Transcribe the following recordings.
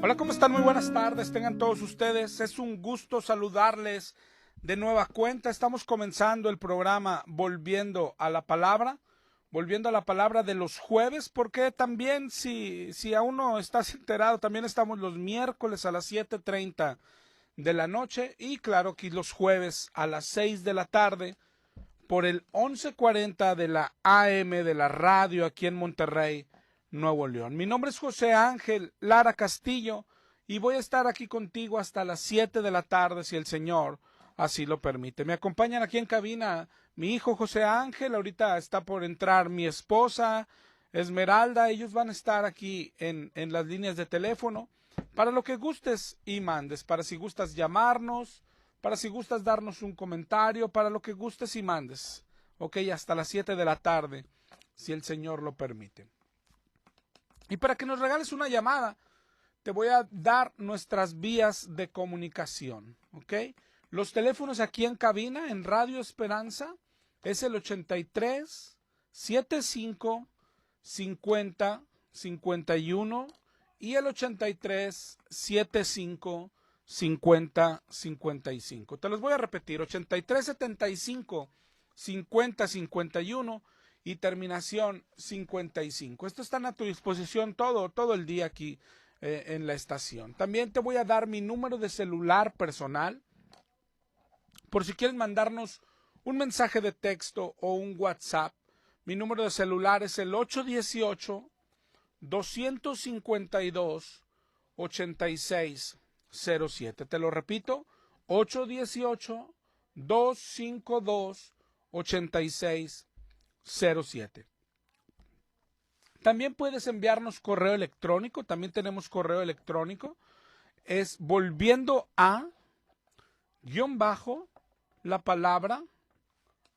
Hola, ¿cómo están? Muy buenas tardes, tengan todos ustedes. Es un gusto saludarles de nueva cuenta. Estamos comenzando el programa Volviendo a la Palabra de los jueves, porque también, si aún no estás enterado, también estamos los miércoles a las 7:30 de la noche y claro que los jueves a las 6 de la tarde por el 1140 de la AM de la radio aquí en Monterrey, Nuevo León. Mi nombre es José Ángel Lara Castillo y voy a estar aquí contigo hasta las 7 de la tarde si el Señor así lo permite. Me acompañan aquí en cabina mi hijo José Ángel, ahorita está por entrar mi esposa Esmeralda, ellos van a estar aquí en las líneas de teléfono para lo que gustes y mandes, para si gustas llamarnos, para si gustas darnos un comentario, para lo que gustes y mandes. Ok, hasta las 7 de la tarde, si el Señor lo permite. Y para que nos regales una llamada, te voy a dar nuestras vías de comunicación. Ok, los teléfonos aquí en cabina, en Radio Esperanza, es el 83 75 50 51 y el 83 75 50 55. Te los voy a repetir: 83 75 50 51 y terminación 55. Estos están a tu disposición todo el día aquí en la estación. También te voy a dar mi número de celular personal por si quieres mandarnos un mensaje de texto o un WhatsApp. Mi número de celular es el 818 252 8607. Te lo repito, 818 252 8607. También puedes enviarnos correo electrónico, también tenemos correo electrónico, es volviendo a la palabra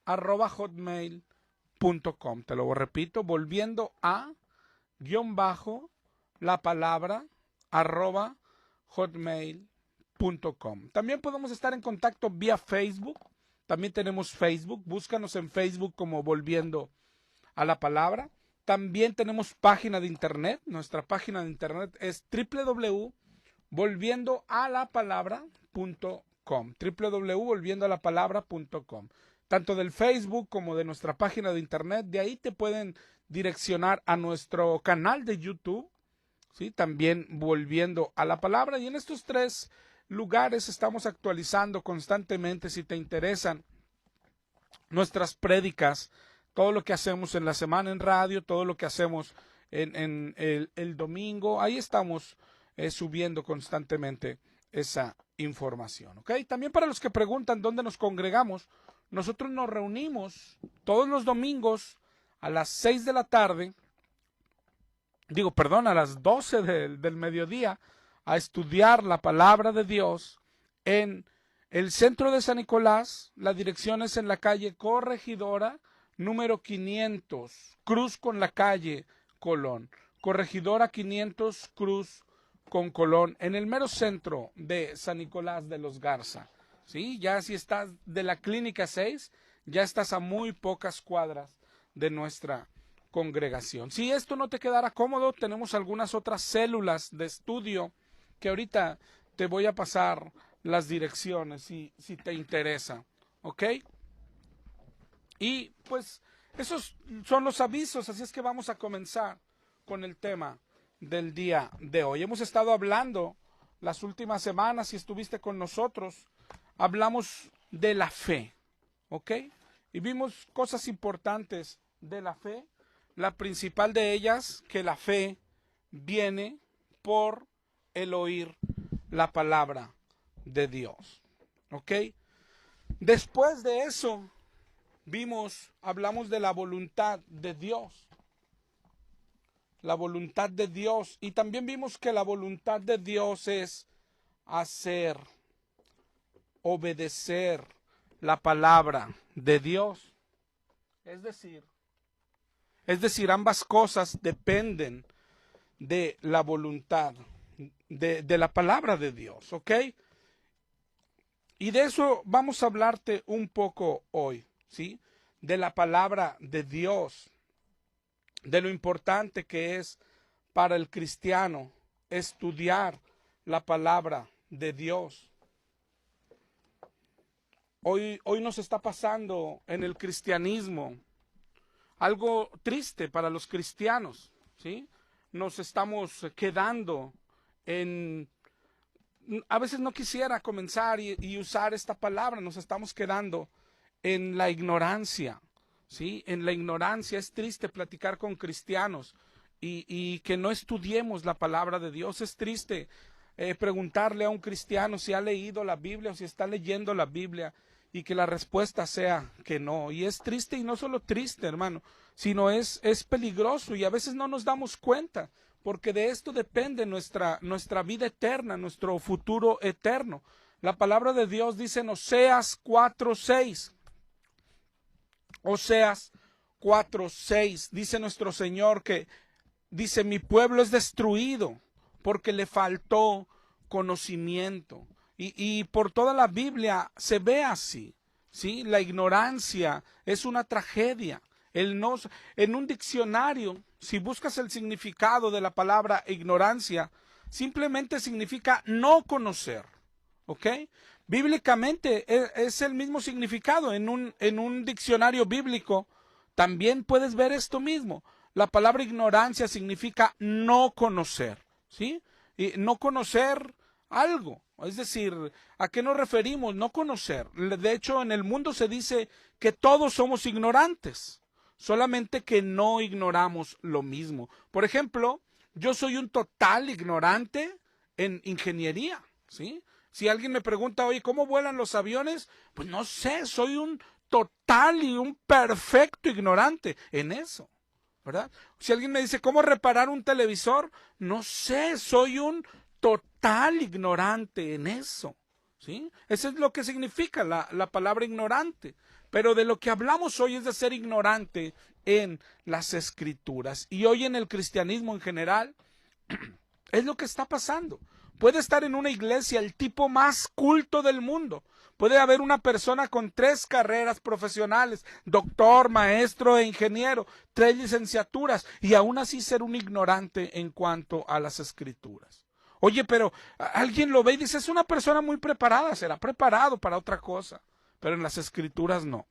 @hotmail.com. Te lo repito, volviendo a la palabra @hotmail.com. También podemos estar en contacto vía Facebook. También tenemos Facebook. Búscanos en Facebook como Volviendo a la Palabra. También tenemos página de internet. Nuestra página de internet es www.volviendoalapalabra.com. www.volviendoalapalabra.com. Tanto del Facebook como de nuestra página de internet. De ahí te pueden direccionar a nuestro canal de YouTube, ¿sí? También Volviendo a la Palabra. Y en estos tres lugares estamos actualizando constantemente, si te interesan, nuestras prédicas, todo lo que hacemos en la semana en radio, todo lo que hacemos en el domingo. Ahí estamos subiendo constantemente esa información. ¿Ok? También para los que preguntan dónde nos congregamos, nosotros nos reunimos todos los domingos a las 6 de la tarde, a las 12 del mediodía, a estudiar la palabra de Dios en el centro de San Nicolás. La dirección es en la calle Corregidora, número 500, cruz con la calle Colón. Corregidora 500, cruz con Colón, en el mero centro de San Nicolás de los Garza. ¿Sí? Ya si estás de la Clínica 6, ya estás a muy pocas cuadras de nuestra congregación. Si esto no te quedara cómodo, tenemos algunas otras células de estudio que ahorita te voy a pasar las direcciones si te interesa. ¿Ok? Y pues esos son los avisos, así es que vamos a comenzar con el tema del día de hoy. Hemos estado hablando las últimas semanas, si estuviste con nosotros, hablamos de la fe, ¿ok? Y vimos cosas importantes de la fe. La principal de ellas, que la fe viene por el oír la palabra de Dios, ¿ok? Después de eso, hablamos de la voluntad de Dios. La voluntad de Dios. Y también vimos que la voluntad de Dios es hacer, obedecer la palabra de Dios. Es decir, ambas cosas dependen de la voluntad, de la palabra de Dios, ¿ok? Y de eso vamos a hablarte un poco hoy, ¿sí? De la palabra de Dios, de lo importante que es para el cristiano estudiar la palabra de Dios. Hoy nos está pasando en el cristianismo algo triste para los cristianos, ¿sí? Nos estamos quedando en... A veces no quisiera comenzar y usar esta palabra, nos estamos quedando en la ignorancia, ¿sí? En la ignorancia. Es triste platicar con cristianos y que no estudiemos la palabra de Dios. Es triste preguntarle a un cristiano si ha leído la Biblia o si está leyendo la Biblia y que la respuesta sea que no. Y es triste, y no solo triste, hermano, sino es peligroso, y a veces no nos damos cuenta, porque de esto depende nuestra vida eterna, nuestro futuro eterno. La palabra de Dios dice en Oseas 4:6. Oseas 4:6 dice nuestro Señor que dice: mi pueblo es destruido porque le faltó conocimiento. Y por toda la Biblia se ve así, ¿sí? La ignorancia es una tragedia. En un diccionario, si buscas el significado de la palabra ignorancia, simplemente significa no conocer, ¿ok? Bíblicamente es el mismo significado. En un diccionario bíblico también puedes ver esto mismo. La palabra ignorancia significa no conocer, ¿sí? Y no conocer algo. Es decir, ¿a qué nos referimos? No conocer. De hecho, en el mundo se dice que todos somos ignorantes, solamente que no ignoramos lo mismo. Por ejemplo, yo soy un total ignorante en ingeniería, ¿sí? Si alguien me pregunta, oye, ¿cómo vuelan los aviones? Pues no sé, soy un total y un perfecto ignorante en eso, ¿verdad? Si alguien me dice, ¿cómo reparar un televisor? No sé, soy un total ignorante en eso, ¿sí? Eso es lo que significa la palabra ignorante. Pero de lo que hablamos hoy es de ser ignorante en las Escrituras. Y hoy en el cristianismo en general es lo que está pasando. Puede estar en una iglesia el tipo más culto del mundo. Puede haber una persona con 3 carreras profesionales, doctor, maestro e ingeniero, 3 licenciaturas, y aún así ser un ignorante en cuanto a las Escrituras. Oye, pero alguien lo ve y dice, es una persona muy preparada, será preparado para otra cosa, pero en las Escrituras no.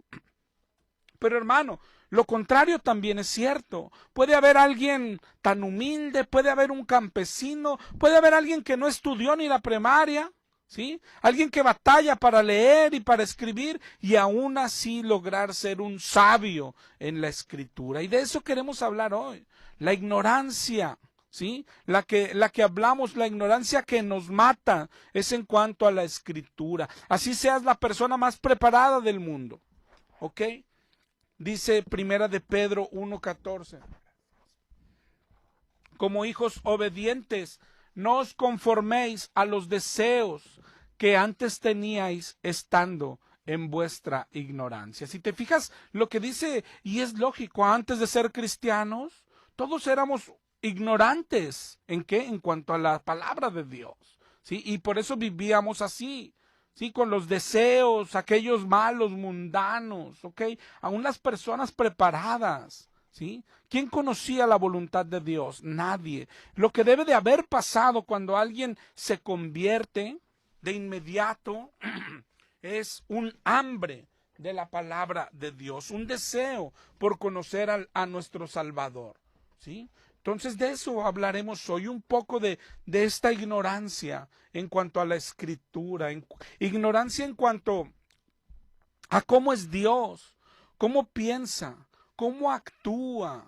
Pero hermano, lo contrario también es cierto. Puede haber alguien tan humilde, puede haber un campesino, puede haber alguien que no estudió ni la primaria, ¿sí? Alguien que batalla para leer y para escribir y aún así lograr ser un sabio en la Escritura. Y de eso queremos hablar hoy. La ignorancia, ¿sí? La que hablamos, la ignorancia que nos mata, es en cuanto a la Escritura. Así seas la persona más preparada del mundo, ¿ok? Dice Primera de Pedro 1:14. Como hijos obedientes, no os conforméis a los deseos que antes teníais estando en vuestra ignorancia. Si te fijas lo que dice, y es lógico, antes de ser cristianos, todos éramos ignorantes. ¿En qué? En cuanto a la palabra de Dios, ¿sí? Y por eso vivíamos así, ¿sí? Con los deseos, aquellos malos, mundanos, ¿ok? Aún las personas preparadas, ¿sí? ¿Quién conocía la voluntad de Dios? Nadie. Lo que debe de haber pasado cuando alguien se convierte de inmediato es un hambre de la palabra de Dios, un deseo por conocer a nuestro Salvador, ¿sí? Entonces de eso hablaremos hoy, un poco de esta ignorancia en cuanto a la Escritura, ignorancia en cuanto a cómo es Dios, cómo piensa, cómo actúa,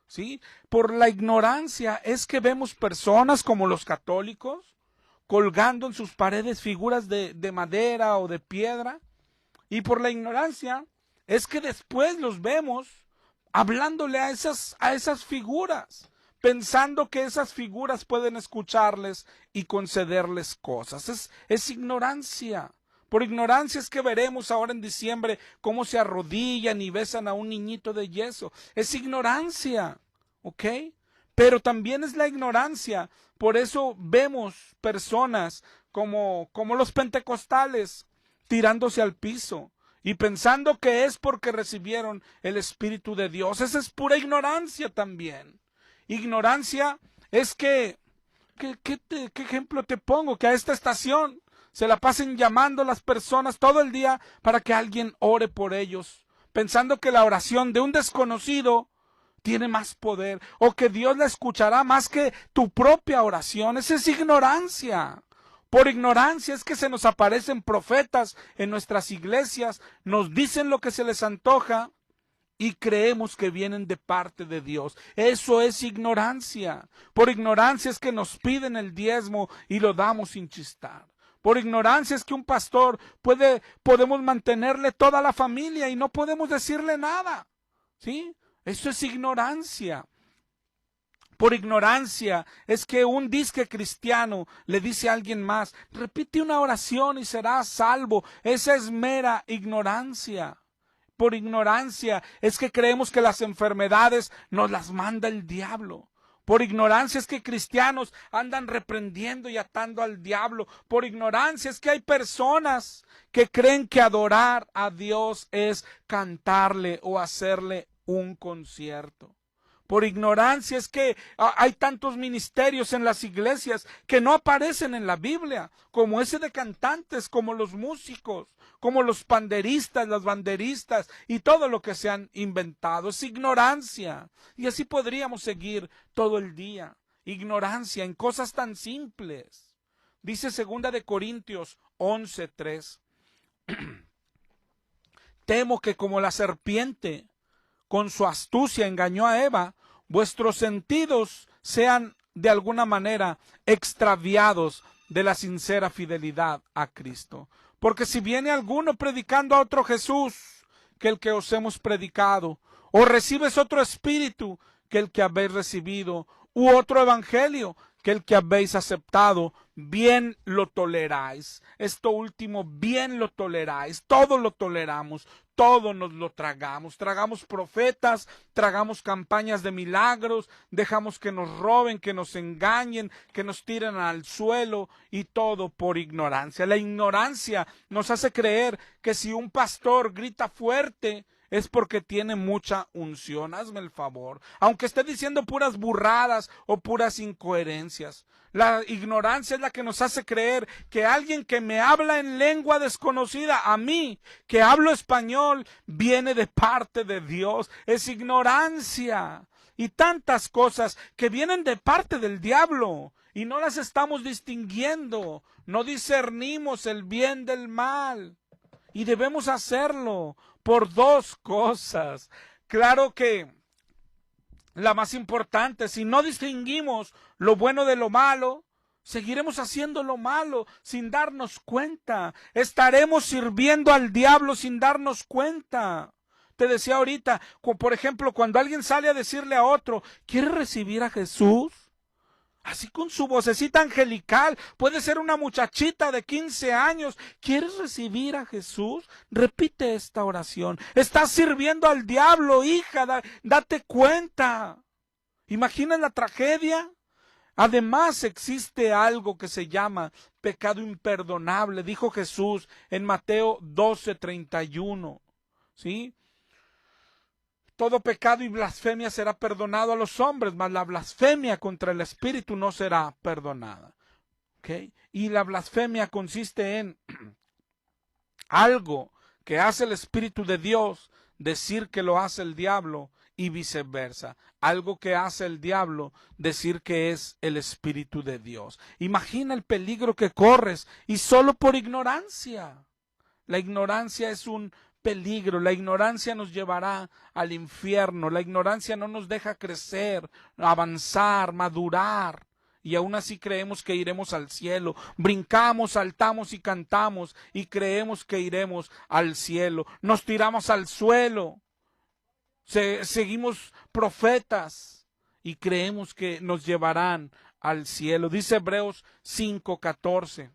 ¿sí? Por la ignorancia es que vemos personas como los católicos colgando en sus paredes figuras de madera o de piedra, y por la ignorancia es que después los vemos hablándole a esas figuras, pensando que esas figuras pueden escucharles y concederles cosas. Es ignorancia. Por ignorancia es que veremos ahora en diciembre cómo se arrodillan y besan a un niñito de yeso. Es ignorancia, ¿ok? Pero también es la ignorancia. Por eso vemos personas como los pentecostales tirándose al piso y pensando que es porque recibieron el Espíritu de Dios. Esa es pura ignorancia también. Ignorancia es que ¿Qué ejemplo te pongo? Que a esta estación se la pasen llamando a las personas todo el día para que alguien ore por ellos, pensando que la oración de un desconocido tiene más poder o que Dios la escuchará más que tu propia oración. Esa es ignorancia. Por ignorancia es que se nos aparecen profetas en nuestras iglesias, nos dicen lo que se les antoja y creemos que vienen de parte de Dios. Eso es ignorancia. Por ignorancia es que nos piden el diezmo y lo damos sin chistar. Por ignorancia es que un pastor podemos mantenerle toda la familia y no podemos decirle nada. ¿Sí? Eso es ignorancia. Por ignorancia es que un disque cristiano le dice a alguien más, repite una oración y serás salvo. Esa es mera ignorancia. Por ignorancia es que creemos que las enfermedades nos las manda el diablo. Por ignorancia es que cristianos andan reprendiendo y atando al diablo. Por ignorancia es que hay personas que creen que adorar a Dios es cantarle o hacerle un concierto. Por ignorancia es que hay tantos ministerios en las iglesias que no aparecen en la Biblia, como ese de cantantes, como los músicos, como los panderistas, las banderistas y todo lo que se han inventado. Es ignorancia. Y así podríamos seguir todo el día. Ignorancia en cosas tan simples. Dice 2 Corintios 11:3. Temo que como la serpiente con su astucia engañó a Eva, vuestros sentidos sean de alguna manera extraviados de la sincera fidelidad a Cristo. Porque si viene alguno predicando a otro Jesús que el que os hemos predicado, o recibes otro espíritu que el que habéis recibido, u otro evangelio que el que habéis aceptado, bien lo toleráis. Esto último, bien lo toleráis. Todo lo toleramos, todo nos lo tragamos. Tragamos profetas, tragamos campañas de milagros, dejamos que nos roben, que nos engañen, que nos tiren al suelo y todo por ignorancia. La ignorancia nos hace creer que si un pastor grita fuerte, es porque tiene mucha unción. Hazme el favor. Aunque esté diciendo puras burradas o puras incoherencias. La ignorancia es la que nos hace creer que alguien que me habla en lengua desconocida, a mí, que hablo español, viene de parte de Dios. Es ignorancia. Y tantas cosas que vienen de parte del diablo y no las estamos distinguiendo. No discernimos el bien del mal. Y debemos hacerlo por dos cosas. Claro que la más importante, si no distinguimos lo bueno de lo malo, seguiremos haciendo lo malo sin darnos cuenta. Estaremos sirviendo al diablo sin darnos cuenta. Te decía ahorita, por ejemplo, cuando alguien sale a decirle a otro, ¿quieres recibir a Jesús? Así con su vocecita angelical, puede ser una muchachita de 15 años. ¿Quieres recibir a Jesús? Repite esta oración. Estás sirviendo al diablo, hija, date cuenta. ¿Imaginas la tragedia? Además existe algo que se llama pecado imperdonable, dijo Jesús en Mateo 12:31. ¿Sí? Todo pecado y blasfemia será perdonado a los hombres, mas la blasfemia contra el Espíritu no será perdonada. ¿Okay? Y la blasfemia consiste en algo que hace el Espíritu de Dios decir que lo hace el diablo y viceversa. Algo que hace el diablo decir que es el Espíritu de Dios. Imagina el peligro que corres y solo por ignorancia. La ignorancia es un peligro, la ignorancia nos llevará al infierno, la ignorancia no nos deja crecer, avanzar, madurar, y aún así creemos que iremos al cielo, brincamos, saltamos y cantamos, y creemos que iremos al cielo, nos tiramos al suelo, seguimos profetas, y creemos que nos llevarán al cielo. Dice Hebreos 5:14.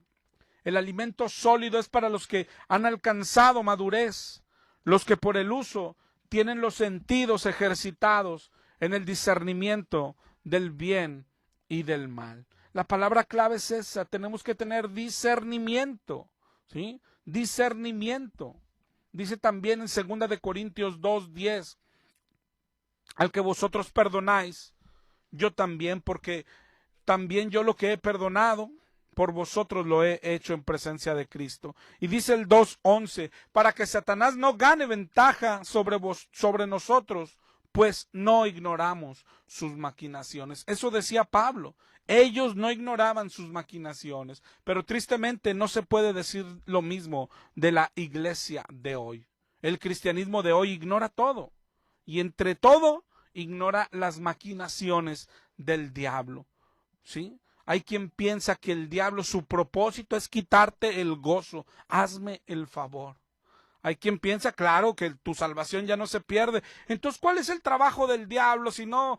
El alimento sólido es para los que han alcanzado madurez, los que por el uso tienen los sentidos ejercitados en el discernimiento del bien y del mal. La palabra clave es esa, tenemos que tener discernimiento, ¿sí? Discernimiento. Dice también en 2 Corintios 2:10, al que vosotros perdonáis, yo también, porque también yo lo que he perdonado, por vosotros lo he hecho en presencia de Cristo. Y dice el 2:11, para que Satanás no gane ventaja sobre nosotros, pues no ignoramos sus maquinaciones. Eso decía Pablo. Ellos no ignoraban sus maquinaciones, pero tristemente no se puede decir lo mismo de la iglesia de hoy. El cristianismo de hoy ignora todo, y entre todo ignora las maquinaciones del diablo, ¿sí? Hay quien piensa que el diablo, su propósito es quitarte el gozo. Hazme el favor. Hay quien piensa, claro, que tu salvación ya no se pierde. Entonces, ¿cuál es el trabajo del diablo si no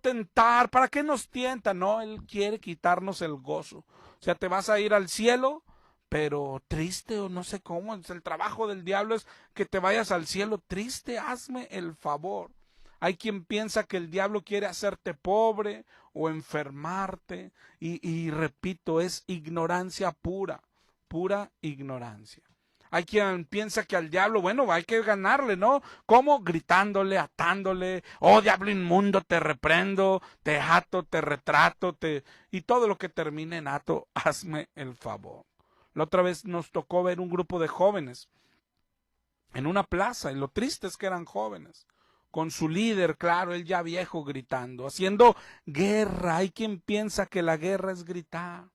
tentar? ¿Para qué nos tienta? No, él quiere quitarnos el gozo. O sea, te vas a ir al cielo, pero triste o no sé cómo. El trabajo del diablo es que te vayas al cielo triste. Hazme el favor. Hay quien piensa que el diablo quiere hacerte pobre o enfermarte. Y repito, es ignorancia pura, pura ignorancia. Hay quien piensa que al diablo, bueno, hay que ganarle, ¿no? ¿Cómo? Gritándole, atándole, oh diablo inmundo, te reprendo, te ato, te retrato, y todo lo que termine en ato, hazme el favor. La otra vez nos tocó ver un grupo de jóvenes en una plaza, y lo triste es que eran jóvenes, con su líder, claro, él ya viejo, gritando, haciendo guerra. Hay quien piensa que la guerra es gritar.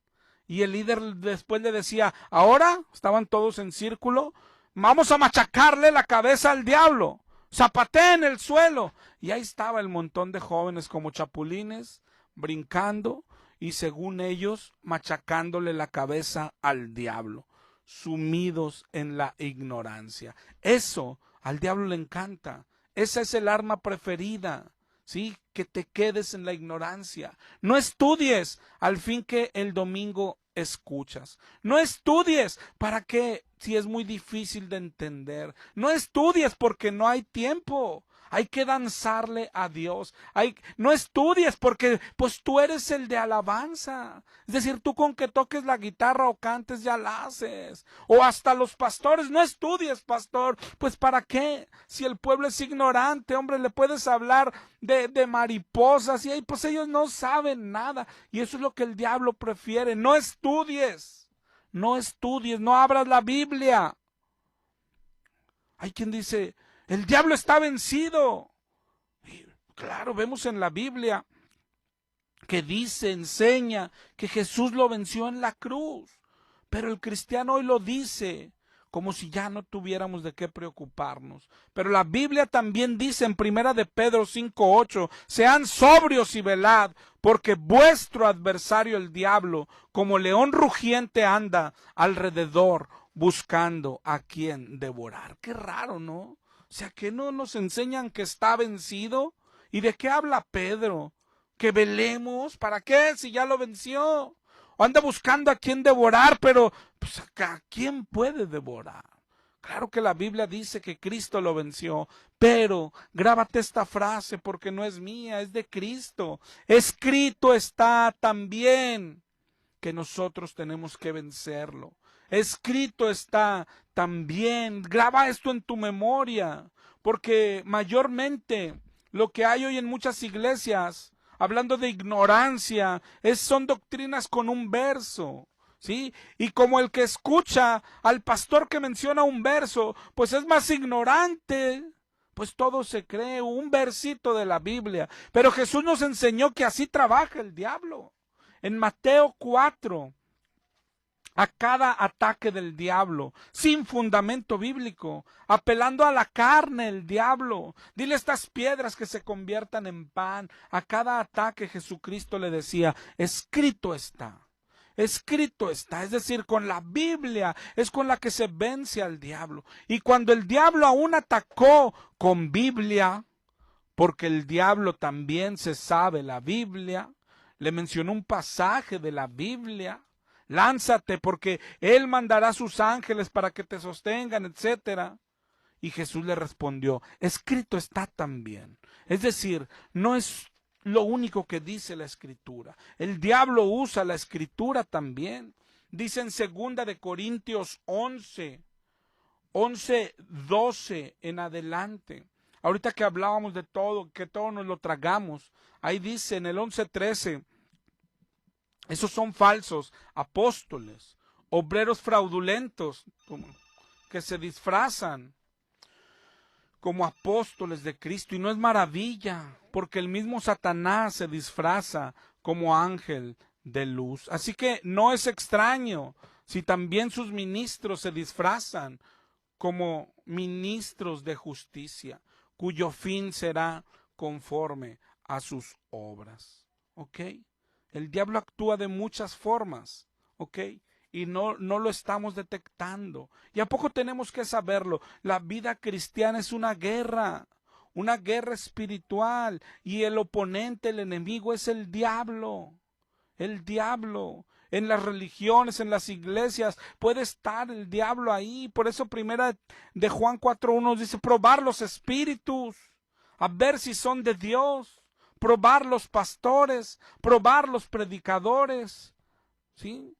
Y el líder después le decía, ahora, estaban todos en círculo, vamos a machacarle la cabeza al diablo, zapateen el suelo. Y ahí estaba el montón de jóvenes como chapulines, brincando y según ellos, machacándole la cabeza al diablo, sumidos en la ignorancia. Eso al diablo le encanta, esa es el arma preferida. ¿Sí? Que te quedes en la ignorancia. No estudies al fin que el domingo escuchas. No estudies para qué si es muy difícil de entender. No estudies porque no hay tiempo. Hay que danzarle a Dios. No estudies porque pues tú eres el de alabanza. Es decir, tú con que toques la guitarra o cantes ya la haces. O hasta los pastores, no estudies, pastor. Pues ¿para qué? Si el pueblo es ignorante, hombre, le puedes hablar de mariposas y ahí pues ellos no saben nada. Y eso es lo que el diablo prefiere. No estudies. No estudies, no abras la Biblia. Hay quien dice, el diablo está vencido. Y claro, vemos en la Biblia que dice, enseña que Jesús lo venció en la cruz. Pero el cristiano hoy lo dice como si ya no tuviéramos de qué preocuparnos. Pero la Biblia también dice en 1 de Pedro 5:8, sean sobrios y velad, porque vuestro adversario el diablo, como león rugiente anda alrededor, buscando a quien devorar. Qué raro, ¿no? O sea, ¿que no nos enseñan que está vencido? ¿Y de qué habla Pedro? ¿Que velemos? ¿Para qué? Si ya lo venció. O anda buscando a quien devorar, pero pues, ¿a quién puede devorar? Claro que la Biblia dice que Cristo lo venció, pero grábate esta frase porque no es mía, es de Cristo. Escrito está también que nosotros tenemos que vencerlo. Escrito está también, graba esto en tu memoria, porque mayormente lo que hay hoy en muchas iglesias, hablando de ignorancia, son doctrinas con un verso, ¿sí? Y como el que escucha al pastor que menciona un verso, pues es más ignorante, pues todo se cree, un versito de la Biblia. Pero Jesús nos enseñó que así trabaja el diablo. En Mateo 4, a cada ataque del diablo, sin fundamento bíblico, apelando a la carne el diablo. Dile a estas piedras que se conviertan en pan. A cada ataque Jesucristo le decía, escrito está. Escrito está, es decir, con la Biblia es con la que se vence al diablo. Y cuando el diablo aún atacó con Biblia, porque el diablo también se sabe la Biblia, le mencionó un pasaje de la Biblia, lánzate porque él mandará a sus ángeles para que te sostengan, etcétera. Y Jesús le respondió, escrito está también. Es decir, no es lo único que dice la Escritura. El diablo usa la Escritura también. Dice en 2 de Corintios 11:12 en adelante. Ahorita que hablábamos de todo, que todo nos lo tragamos. Ahí dice en el 11:13, Esos son falsos apóstoles, obreros fraudulentos que se disfrazan como apóstoles de Cristo. Y no es maravilla, porque el mismo Satanás se disfraza como ángel de luz. Así que no es extraño si también sus ministros se disfrazan como ministros de justicia, cuyo fin será conforme a sus obras. ¿Ok? El diablo actúa de muchas formas. ¿Ok? Y no lo estamos detectando. ¿Y a poco tenemos que saberlo? La vida cristiana es una guerra espiritual, y el oponente, el enemigo, es el diablo. El diablo. En las religiones, en las iglesias, puede estar el diablo ahí. Por eso primera de Juan 4:1 nos dice, probar los espíritus, a ver si son de Dios, probar los pastores, probar los predicadores. ¿Sí?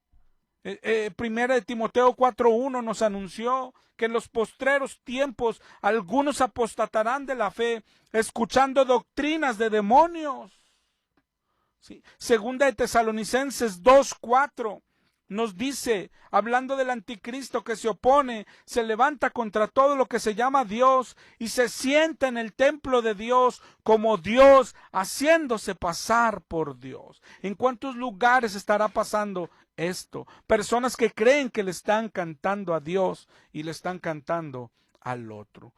Primera de Timoteo 4:1 nos anunció que en los postreros tiempos algunos apostatarán de la fe, escuchando doctrinas de demonios. ¿Sí? Segunda de Tesalonicenses 2:4 nos dice, hablando del anticristo que se opone, se levanta contra todo lo que se llama Dios y se sienta en el templo de Dios como Dios, haciéndose pasar por Dios. ¿En cuántos lugares estará pasando esto? Personas que creen que le están cantando a Dios y le están cantando al otro.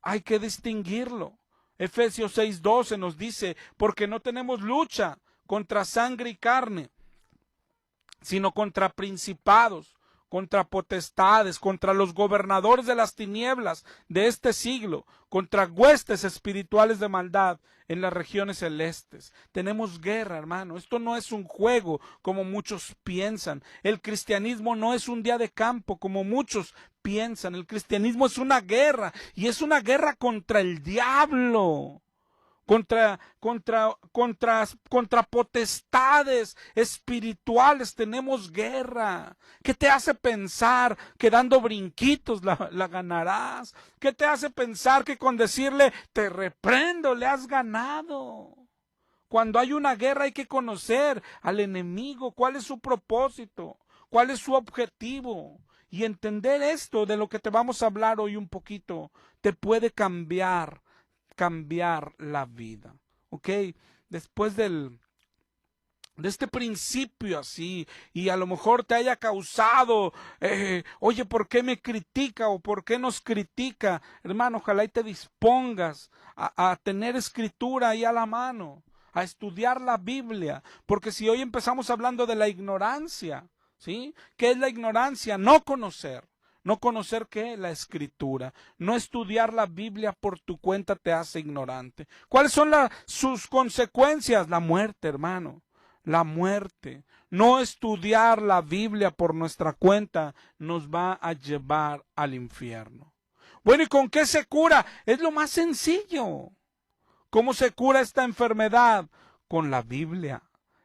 Hay que distinguirlo. Efesios 6:12 nos dice, porque no tenemos lucha contra sangre y carne, sino contra principados, contra potestades, contra los gobernadores de las tinieblas de este siglo, contra huestes espirituales de maldad en las regiones celestes. Tenemos guerra, hermano. Esto no es un juego como muchos piensan. El cristianismo no es un día de campo como muchos piensan. El cristianismo es una guerra, y es una guerra contra el diablo. Contra potestades espirituales tenemos guerra. ¿Qué te hace pensar que dando brinquitos la ganarás? ¿Qué te hace pensar que con decirle te reprendo le has ganado? Cuando hay una guerra hay que conocer al enemigo, cuál es su propósito, cuál es su objetivo. Y entender esto de lo que te vamos a hablar hoy un poquito te puede cambiar la vida. ¿Ok? Después de este principio así, y a lo mejor te haya causado, oye, ¿por qué me critica o por qué nos critica? Hermano, ojalá y te dispongas a tener escritura ahí a la mano, a estudiar la Biblia, porque si hoy empezamos hablando de la ignorancia, ¿sí? ¿Qué es la ignorancia? No conocer. No conocer qué, la escritura. No estudiar la Biblia por tu cuenta te hace ignorante. ¿Cuáles son sus consecuencias? La muerte, hermano. La muerte. No estudiar la Biblia por nuestra cuenta nos va a llevar al infierno. Bueno, ¿y con qué se cura? Es lo más sencillo. ¿Cómo se cura esta enfermedad? Con la Biblia.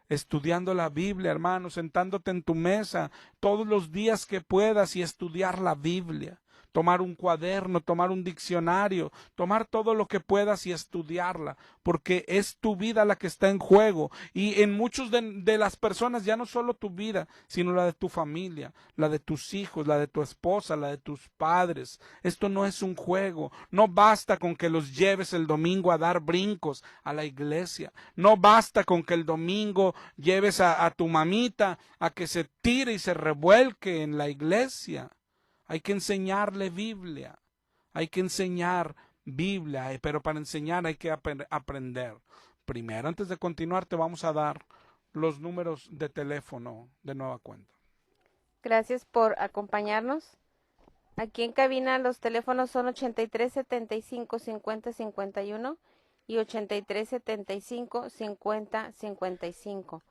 Estudiando la Biblia, hermano, sentándote en tu mesa todos los días que puedas y estudiar la Biblia. Tomar un cuaderno, tomar un diccionario, tomar todo lo que puedas y estudiarla, porque es tu vida la que está en juego. Y en muchos de las personas, ya no solo tu vida, sino la de tu familia, la de tus hijos, la de tu esposa, la de tus padres. Esto no es un juego. No basta con que los lleves el domingo a dar brincos a la iglesia. No basta con que el domingo lleves a tu mamita a que se tire y se revuelque en la iglesia. Hay que enseñarle Biblia, hay que enseñar Biblia, pero para enseñar hay que aprender. Primero, antes de continuar, te vamos a dar los números de teléfono de nueva cuenta. Gracias por acompañarnos. Aquí en cabina los teléfonos son 83 75 50 51 y 83 75 50 55.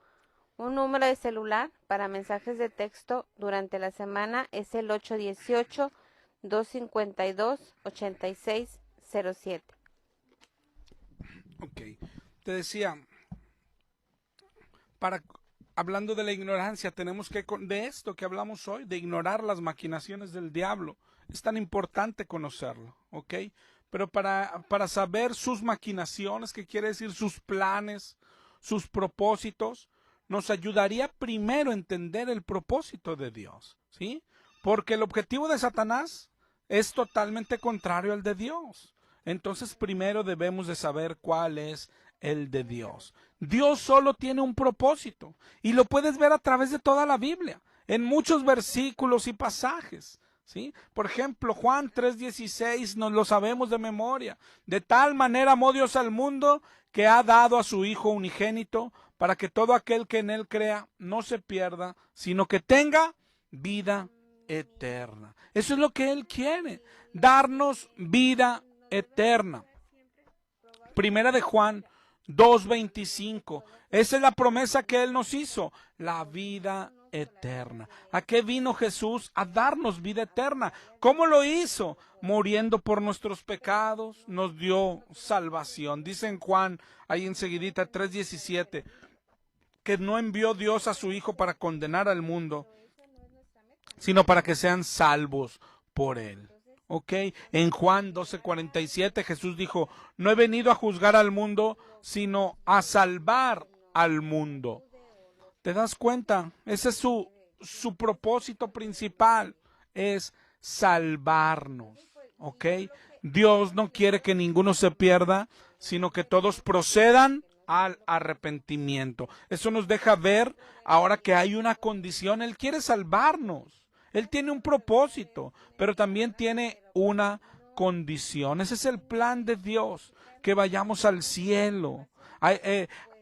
Un número de celular para mensajes de texto durante la semana es el 818-252-8607. Ok, te decía, hablando de la ignorancia, tenemos que, de esto que hablamos hoy, de ignorar las maquinaciones del diablo, es tan importante conocerlo, ¿ok? Pero para saber sus maquinaciones, que quiere decir sus planes, sus propósitos, nos ayudaría primero a entender el propósito de Dios, ¿sí? Porque el objetivo de Satanás es totalmente contrario al de Dios. Entonces primero debemos de saber cuál es el de Dios. Dios solo tiene un propósito y lo puedes ver a través de toda la Biblia, en muchos versículos y pasajes, ¿sí? Por ejemplo, Juan 3:16 nos lo sabemos de memoria. De tal manera amó Dios al mundo que ha dado a su Hijo unigénito para que todo aquel que en él crea no se pierda, sino que tenga vida eterna. Eso es lo que Él quiere, darnos vida eterna. Primera de Juan 2:25. Esa es la promesa que Él nos hizo, la vida eterna. ¿A qué vino Jesús? A darnos vida eterna. ¿Cómo lo hizo? Muriendo por nuestros pecados, nos dio salvación. Dice en Juan, ahí enseguidita, 3:17, que no envió Dios a su Hijo para condenar al mundo, sino para que sean salvos por Él. ¿Ok? En Juan 12:47 Jesús dijo, no he venido a juzgar al mundo, sino a salvar al mundo. ¿Te das cuenta? Ese es su propósito principal, es salvarnos. ¿Ok? Dios no quiere que ninguno se pierda, sino que todos procedan al arrepentimiento. Eso nos deja ver ahora que hay una condición. Él quiere salvarnos. Él tiene un propósito, pero también tiene una condición. Ese es el plan de Dios, que vayamos al cielo.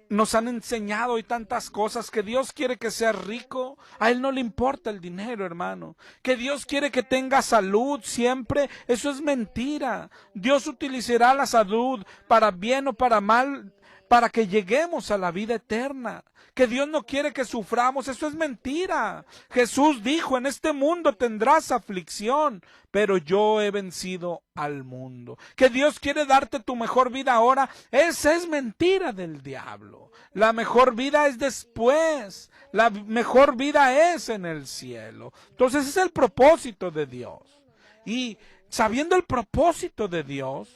Nos han enseñado hoy tantas cosas, que Dios quiere que seas rico, a Él no le importa el dinero, hermano. Que Dios quiere que tengas salud siempre, eso es mentira. Dios utilizará la salud para bien o para mal, para que lleguemos a la vida eterna. Que Dios no quiere que suframos, eso es mentira. Jesús dijo, en este mundo tendrás aflicción, pero yo he vencido al mundo. Que Dios quiere darte tu mejor vida ahora, esa es mentira del diablo. La mejor vida es después, la mejor vida es en el cielo. Entonces ese es el propósito de Dios. Y sabiendo el propósito de Dios,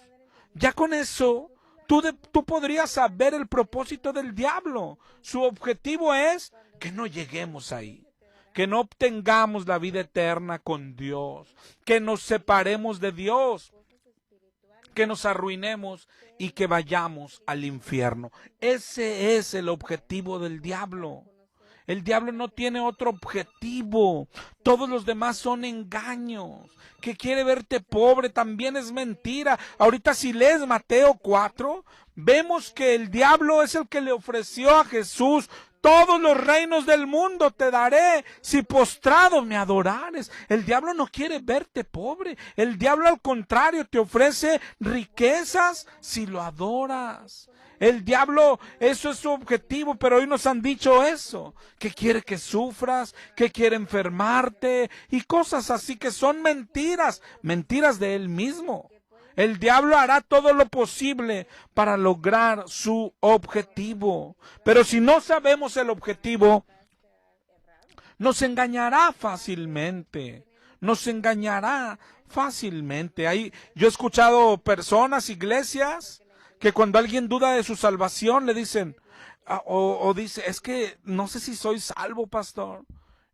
ya con eso Tú podrías saber el propósito del diablo. Su objetivo es que no lleguemos ahí, que no obtengamos la vida eterna con Dios, que nos separemos de Dios, que nos arruinemos y que vayamos al infierno. Ese es el objetivo del diablo. El diablo no tiene otro objetivo. Todos los demás son engaños. Que quiere verte pobre también es mentira. Ahorita si lees Mateo 4, vemos que el diablo es el que le ofreció a Jesús: todos los reinos del mundo te daré si postrado me adorares. El diablo no quiere verte pobre. El diablo al contrario te ofrece riquezas si lo adoras. El diablo, eso es su objetivo, pero hoy nos han dicho eso, que quiere que sufras, que quiere enfermarte y cosas así que son mentiras, mentiras de él mismo. El diablo hará todo lo posible para lograr su objetivo, pero si no sabemos el objetivo, nos engañará fácilmente, nos engañará fácilmente. Yo he escuchado personas, iglesias, que cuando alguien duda de su salvación le dicen, o dice, es que no sé si soy salvo, pastor.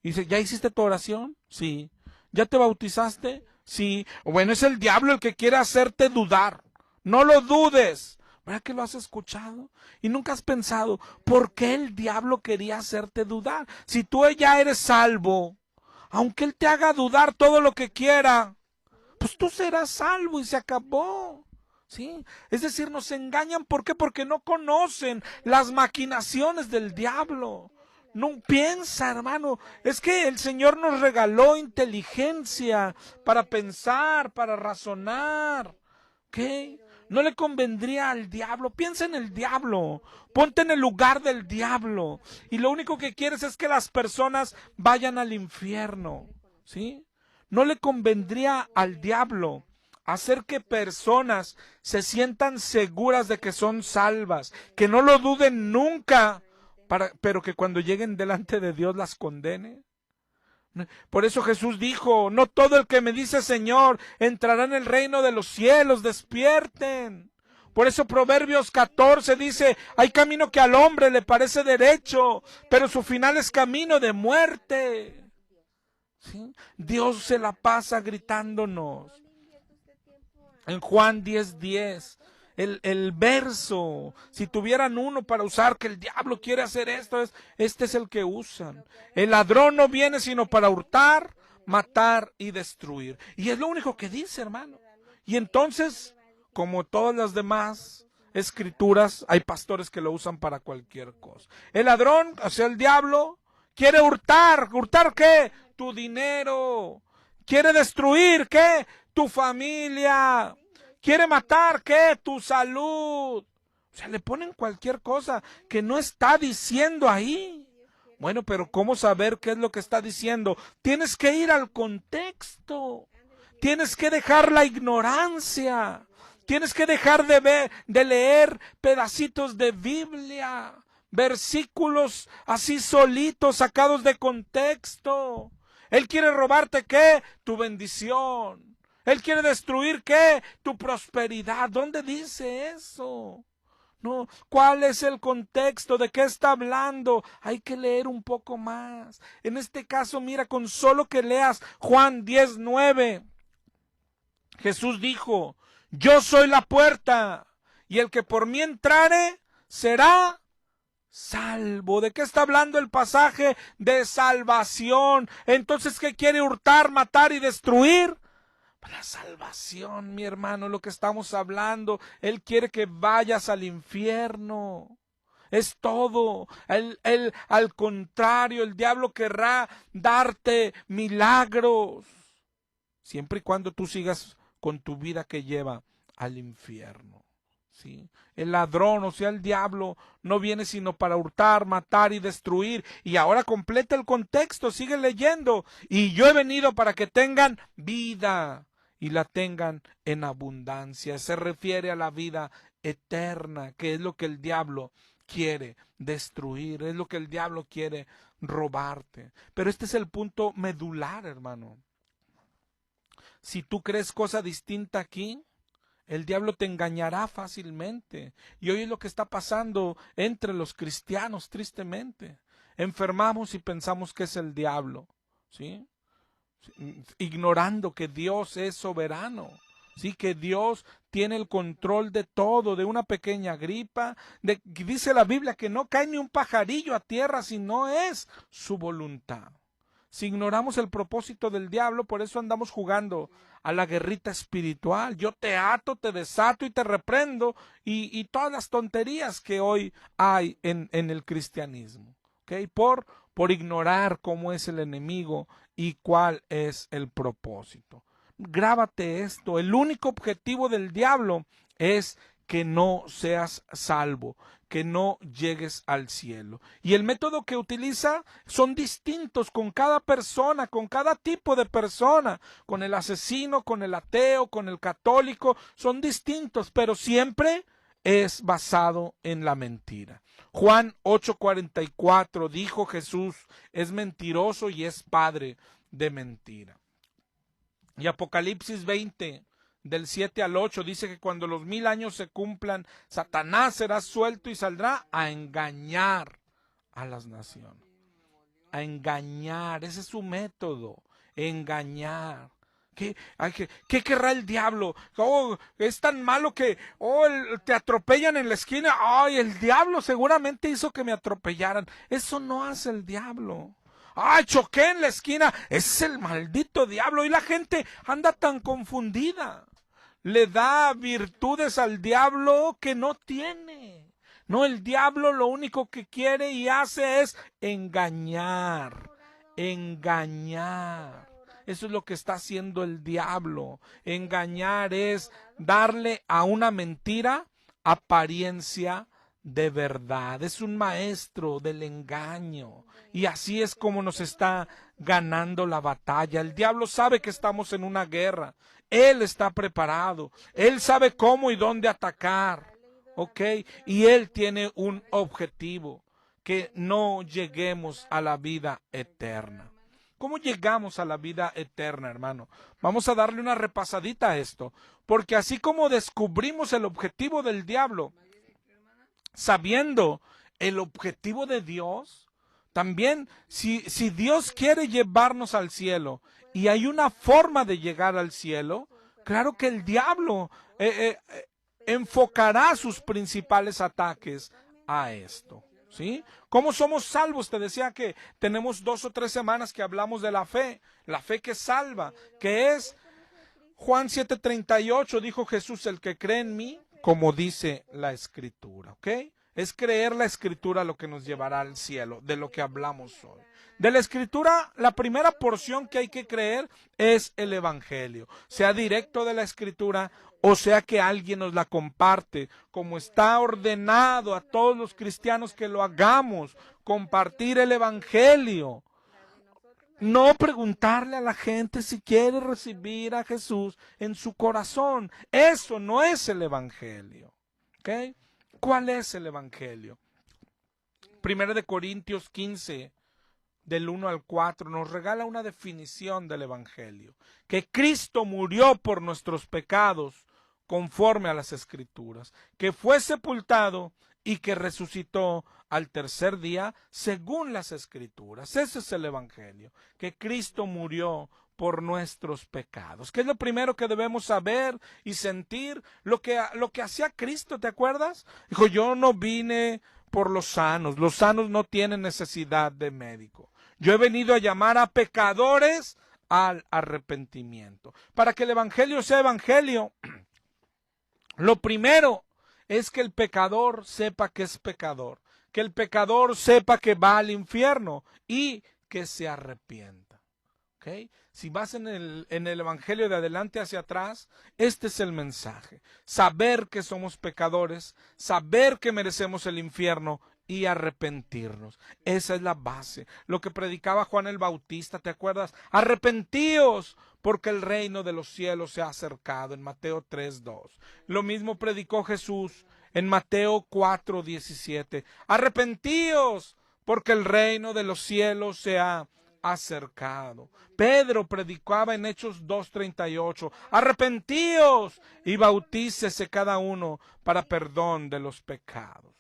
Y dice, ¿ya hiciste tu oración? Sí. ¿Ya te bautizaste? Sí. Bueno, es el diablo el que quiere hacerte dudar. No lo dudes. ¿Verdad que lo has escuchado? Y nunca has pensado, ¿por qué el diablo quería hacerte dudar? Si tú ya eres salvo, aunque él te haga dudar todo lo que quiera, pues tú serás salvo y se acabó. ¿Sí? Es decir, nos engañan. ¿Por qué? Porque no conocen las maquinaciones del diablo. No piensa, hermano. Es que el Señor nos regaló inteligencia para pensar, para razonar. ¿Qué? No le convendría al diablo. Piensa en el diablo. Ponte en el lugar del diablo. Y lo único que quieres es que las personas vayan al infierno. ¿Sí? No le convendría al diablo hacer que personas se sientan seguras de que son salvas, que no lo duden nunca, pero que cuando lleguen delante de Dios las condene. Por eso Jesús dijo, no todo el que me dice Señor entrará en el reino de los cielos. Despierten. Por eso Proverbios 14 dice, hay camino que al hombre le parece derecho, pero su final es camino de muerte. ¿Sí? Dios se la pasa gritándonos. En Juan 10:10, el verso, si tuvieran uno para usar, que el diablo quiere hacer esto, este es el que usan. El ladrón no viene sino para hurtar, matar y destruir. Y es lo único que dice, hermano. Y entonces, como todas las demás escrituras, hay pastores que lo usan para cualquier cosa. El ladrón, o sea, el diablo, quiere hurtar. ¿Hurtar qué? Tu dinero. Quiere destruir ¿qué? Tu familia. Quiere matar ¿qué? Tu salud. O sea, le ponen cualquier cosa que no está diciendo ahí. Bueno, pero ¿cómo saber qué es lo que está diciendo? Tienes que ir al contexto. Tienes que dejar la ignorancia. Tienes que dejar de leer pedacitos de Biblia, versículos así solitos, sacados de contexto. Él quiere robarte ¿qué? Tu bendición. Él quiere destruir ¿qué? Tu prosperidad. ¿Dónde dice eso? No, ¿cuál es el contexto? ¿De qué está hablando? Hay que leer un poco más. En este caso, mira, con solo que leas Juan 10:9, Jesús dijo, yo soy la puerta, y el que por mí entrare será salvo. ¿De qué está hablando el pasaje? De salvación. Entonces, ¿qué quiere hurtar, matar y destruir? La salvación, mi hermano, lo que estamos hablando. Él quiere que vayas al infierno. Es todo. Al contrario, el diablo querrá darte milagros, siempre y cuando tú sigas con tu vida que lleva al infierno. ¿Sí? El ladrón, o sea, el diablo, no viene sino para hurtar, matar y destruir. Y ahora completa el contexto, sigue leyendo. Y yo he venido para que tengan vida y la tengan en abundancia. Se refiere a la vida eterna, que es lo que el diablo quiere destruir, es lo que el diablo quiere robarte. Pero este es el punto medular, hermano. Si tú crees cosa distinta aquí, el diablo te engañará fácilmente. Y hoy es lo que está pasando entre los cristianos, tristemente. Enfermamos y pensamos que es el diablo, ¿sí? Ignorando que Dios es soberano, ¿sí? Que Dios tiene el control de todo, de una pequeña gripa. Dice la Biblia que no cae ni un pajarillo a tierra si no es su voluntad. Si ignoramos el propósito del diablo, por eso andamos jugando a la guerrita espiritual. Yo te ato, te desato y te reprendo, y todas las tonterías que hoy hay en el cristianismo, ¿okay? Por ignorar cómo es el enemigo y cuál es el propósito. Grábate esto, el único objetivo del diablo es que no seas salvo, que no llegues al cielo. Y el método que utiliza son distintos con cada persona, con cada tipo de persona, con el asesino, con el ateo, con el católico, son distintos, pero siempre es basado en la mentira. Juan 8:44 dijo Jesús, es mentiroso y es padre de mentira. Y Apocalipsis 20, del 7 al 8, dice que cuando los 1000 años se cumplan, Satanás será suelto y saldrá a engañar a las naciones. A engañar, ese es su método, engañar. ¿Qué querrá el diablo? Oh, es tan malo que te atropellan en la esquina. Ay, el diablo seguramente hizo que me atropellaran. Eso no hace el diablo. ¡Ay, choqué en la esquina! Es el maldito diablo. Y la gente anda tan confundida. Le da virtudes al diablo que no tiene. No, el diablo lo único que quiere y hace es engañar. Engañar. Eso es lo que está haciendo el diablo. Engañar es darle a una mentira apariencia de verdad. Es un maestro del engaño. Y así es como nos está ganando la batalla. El diablo sabe que estamos en una guerra. Él está preparado. Él sabe cómo y dónde atacar. ¿Ok? Y él tiene un objetivo: que no lleguemos a la vida eterna. ¿Cómo llegamos a la vida eterna, hermano? Vamos a darle una repasadita a esto, porque así como descubrimos el objetivo del diablo, sabiendo el objetivo de Dios, también si Dios quiere llevarnos al cielo y hay una forma de llegar al cielo, claro que el diablo enfocará sus principales ataques a esto. ¿Sí? ¿Cómo somos salvos? Te decía que tenemos 2 o 3 semanas que hablamos de la fe que salva, que es Juan 7:38, dijo Jesús, el que cree en mí, como dice la Escritura, ¿ok? Es creer la Escritura lo que nos llevará al cielo, de lo que hablamos hoy. De la Escritura, la primera porción que hay que creer es el Evangelio, sea directo de la Escritura o sea que alguien nos la comparte, como está ordenado a todos los cristianos que lo hagamos, compartir el Evangelio. No preguntarle a la gente si quiere recibir a Jesús en su corazón. Eso no es el Evangelio. ¿Ok? ¿Cuál es el Evangelio? 1 Corintios 15, del 1 al 4, nos regala una definición del Evangelio. Que Cristo murió por nuestros pecados conforme a las Escrituras, que fue sepultado y que resucitó al tercer día según las Escrituras. Ese es el Evangelio, que Cristo murió por nuestros pecados. ¿Qué es lo primero que debemos saber y sentir? Lo que hacía Cristo, ¿te acuerdas? Dijo, yo no vine por los sanos no tienen necesidad de médico. Yo he venido a llamar a pecadores al arrepentimiento. Para que el Evangelio sea Evangelio, lo primero es que el pecador sepa que es pecador, que el pecador sepa que va al infierno y que se arrepienta. ¿Okay? Si vas en el Evangelio de adelante hacia atrás, este es el mensaje. Saber que somos pecadores, saber que merecemos el infierno y arrepentirnos. Esa es la base. Lo que predicaba Juan el Bautista, ¿te acuerdas? Arrepentíos, porque el reino de los cielos se ha acercado, en Mateo 3:2. Lo mismo predicó Jesús en Mateo 4:17. Arrepentíos, porque el reino de los cielos se ha acercado. Pedro predicaba en Hechos 2:38. Arrepentíos y bautícese cada uno para perdón de los pecados.